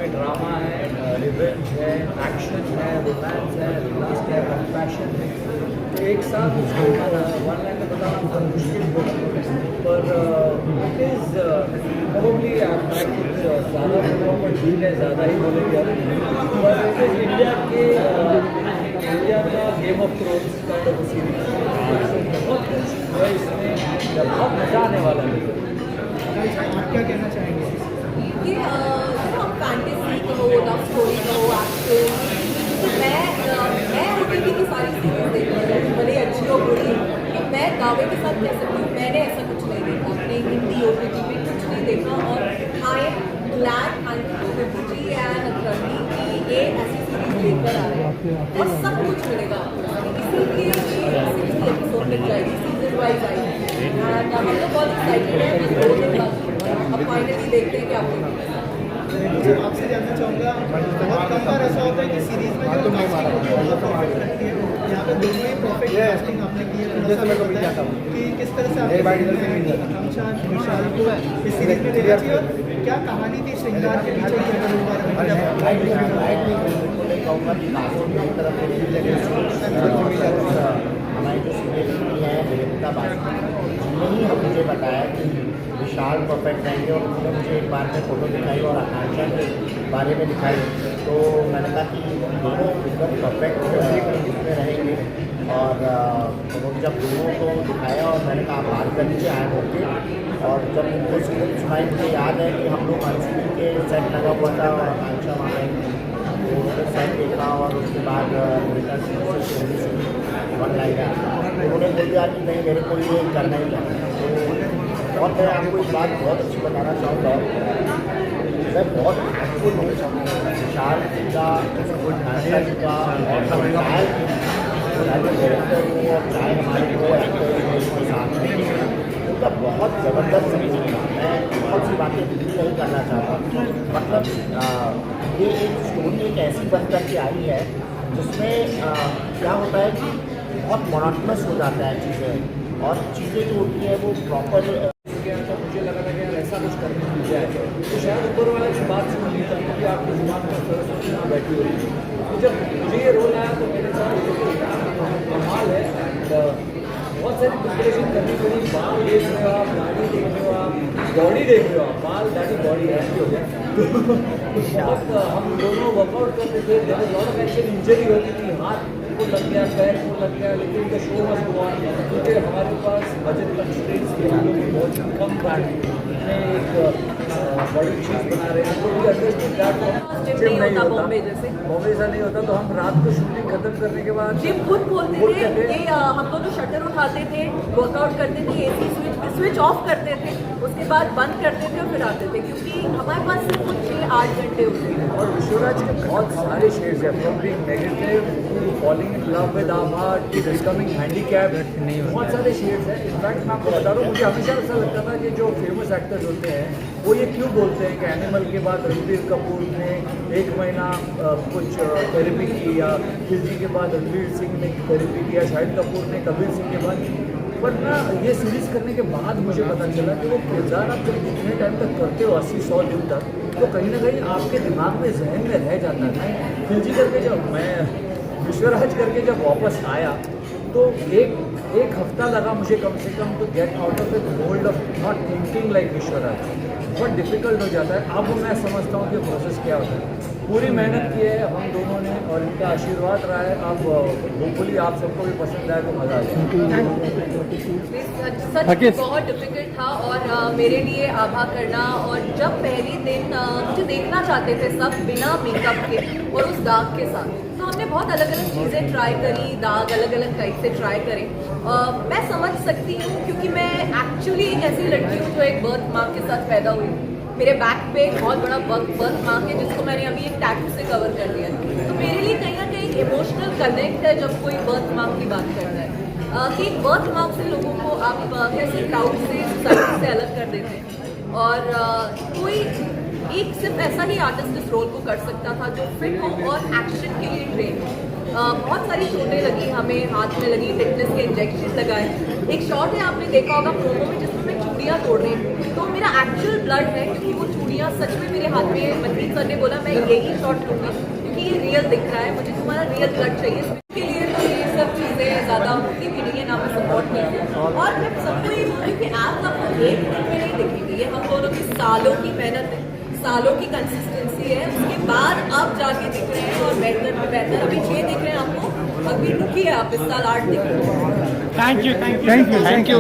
इसमें ड्रामा है, रिवेंज है, एक्शन है, रोमांस है, लस्ट है, कंपैशन है। तो एक साथ उसको वन लाइन में बताना बहुत मुश्किल होगा, पर इट इज़ प्रोबेबली मैं कुछ ज़्यादा बोलूँ पर ठीक है, ज़्यादा ही बोलेंगे अब, पर इट इज़ इंडिया का game of thrones kind of series. बहुत कुछ है इसमें, बहुत मज़ा आने वाला है। आप क्या कहना चाहेंगे? कि फैंटेसी कहो, लव स्टोरी कहो, एक्शन, मैं ओटीटी की सारी सीरीज देखती हूँ, भले अच्छी हो बुरी, तो मैं दावे के साथ कह सकती हूँ मैंने ऐसा कुछ नहीं देखा, अपने हिंदी ओटीटी पे कुछ नहीं देखा। और I am glad Vibhuti and अतरंगी की ये ऐसी सीरीज लेकर आ रहे हैं और सब कुछ मिलेगा आपको, इसीलिए 60 एपिसोड तक जाएगी, सीजन वाइज आएगी। एंड हम लोग बहुत एक्साइटेड हैं, बस 2 दिन बाद अब फाइनली देखते हैं कि आपको मुझे आपसे जानना चाहूँगा, बहुत कम बार ऐसा होता है कि सीरीज में जो कास्टिंग होती है बहुत परफेक्ट लगती है, यहाँ पे दोनों ही परफेक्ट कास्टिंग आपने की है। थोड़ा सा बताएं कि किस तरह से आपने आकांक्षा विशाल को इस सीरीज में देखा चाहिए और क्या कहानी थी श्रृंगार के पीछे की, अगर उस बारे में हमारी जो सीरीज है विविधता बास्की ने ही मुझे बताया कि विशाल परफेक्ट रहेंगे और उन्होंने मुझे एक बार में फ़ोटो दिखाई और आकांक्षा के बारे में दिखाई, तो मैंने कहा कि दोनों एकदम परफेक्ट इसमें रहेंगे। और उन्होंने जब दोनों को दिखाया और मैंने कहा आप बात कर लीजिए आए होके, और जब उनको स्क्रिप्ट सुनाई मुझे याद है कि हम लोग अंशुल के सेट लगा हुआ था और आकांक्षा वहाँ आई, तो उसने सेट देखा और उसके बाद वन लाइन उन्होंने बोल दिया कि नहीं मेरे को ये करना ही है। और मैं आपको एक बात बहुत अच्छी बताना चाहूँगा, मैं बहुत थैंकफुल हूँ विशाल जी का, ढांचा जी का और चाहे डायरेक्टर हो और चाहे हमारे को एक्टर के साथ में उनका बहुत ज़बरदस्त सपोर्ट था। मैं बहुत सी बातें नहीं करना चाहता, मतलब ये एक स्टोरी एक ऐसी बन करके आई है जिसमें क्या होता है कि बहुत मोनोटनस हो जाता है चीज़ें, और चीज़ें जो होती हैं वो प्रॉपर तो मुझे लगा था कि यार ऐसा कुछ करने मिल जाए, तो शायद ऊपर वाले से बात सुन ली था क्योंकि आपकी जुबान पर सरस्वती यहाँ बैठी हुई थी। तो जब मुझे ये रोल आया तो मेरे साथ कमाल है, बहुत सारी प्रिपरेशन करनी पड़ी। बाल देख रहे हो आप, दाढ़ी देख रहे हो आप, बॉडी देख रहे हो आप, बाल दाढ़ी बॉडी ऐसी हो गया। बहुत हम दोनों वर्कआउट करते थे, जब लॉट ऑफ एक्शन इंजरी होती थी, हाथ को लग गया, पैर को लग गया, लेकिन the show must go on क्योंकि हमारे पास बजट कंस्ट्रेंट्स थे, हम लोग बहुत कम पैड में एक बड़ी चीज़ बना रहे हैं, तो भी अंडरस्टैंड दैट जिम नहीं होता, बॉम्बे जैसा नहीं होता। तो हम रात को शूटिंग खत्म करने के बाद जिम खुद बोलते थे कि हम दोनों शटर उठाते थे, वर्कआउट करते थे, एसी स्विच ऑफ करते थे, उसके बाद बंद करते थे और फिर आते थे, क्योंकि हमारे पास सिर्फ 6-8 घंटे होते थे। और विश्वराज के बहुत सारे शेड्स हैं, from being negative to falling in love with Abha to becoming handicap, बहुत सारे शेड्स हैं। इनफैक्ट मैं आपको बता रहा हूँ, मुझे हमेशा ऐसा लगता था कि जो फेमस एक्टर्स होते हैं वो ये क्यों बोलते हैं कि एनिमल के बाद रणबीर कपूर ने 1 महीना कुछ थेरेपी की, या खिलजी के बाद रणबीर सिंह ने थेरेपी किया, शाहिद कपूर ने कबीर सिंह के बाद। वरना ये सीरीज़ करने के बाद मुझे पता चला कि वो किरदार आप जब जितने टाइम तक करते हो 80-100 दिन तक, तो कहीं ना कहीं आपके दिमाग में जहन में रह जाता है। खिलजी करके जब मैं विश्वराज करके जब वापस आया तो एक हफ्ता लगा मुझे कम से कम to get out of the mould of not thinking like Vishwaraj. बहुत डिफिकल्ट हो जाता है। अब मैं समझता हूँ कि प्रोसेस क्या होता है। पूरी मेहनत की है हम दोनों ने और इनका आशीर्वाद रहा है। अब होपफुली आप सबको भी पसंद आए तो मज़ा आ जाए। सच बहुत डिफिकल्ट था और मेरे लिए आभा करना, और जब पहले दिन मुझे देखना चाहते थे सब बिना मेकअप के और उस दाग के साथ, तो हमने बहुत अलग अलग चीज़ें ट्राई करी, दाग अलग अलग टाइप से ट्राई करें। मैं समझ सकती हूँ क्योंकि मैं एक्चुअली एक ऐसी लड़की हूँ जो एक बर्थ मार्क के साथ पैदा हुई। मेरे बैक पे एक बहुत बड़ा बर्थ मार्क है जिसको मैंने अभी एक टैटू से कवर कर दिया। तो मेरे लिए कहीं ना कहीं इमोशनल कनेक्ट है जब कोई बर्थ मार्क की बात करता है, कि एक बर्थ मार्क से लोगों को आप कैसे क्राउड से, सोसाइटी से अलग कर देते हैं। और कोई एक सिर्फ ऐसा ही आर्टिस्ट इस रोल को कर सकता था जो फिट हो और एक्शन के लिए ट्रेन हो। बहुत सारी चोटें लगी हमें, हाथ में लगी, फिटनेस के इंजेक्शन लगाए। एक शॉट है आपने देखा होगा प्रोमो में जिसमें मैं चूड़ियाँ तोड़ रही हूँ, तो मेरा एक्चुअल ब्लड है क्योंकि वो चूड़ियाँ सच में मेरे हाथ में है। मनजीत सर ने बोला मैं यही शॉट लूँगी क्योंकि ये रियल दिख रहा है, मुझे तुम्हारा रियल ब्लड चाहिए। इसके लिए तो ये सब चीज़ें ज़्यादा होती भी नहीं है, ना मैं सपोर्ट करती हूँ। और मैं सबको ये बोलूँ कि आप आपको एक दिन में नहीं दिखेगी, ये हम दोनों की सालों की मेहनत है, सालों की कंसिस्टेंसी है, उसके बाद आप जाके दिख रहे हैं और बेहतर में बेहतर। अभी 6 दिख रहे हैं आपको, अभी रुकिए आप, इस साल 8 दिख रहे हैं। Thank you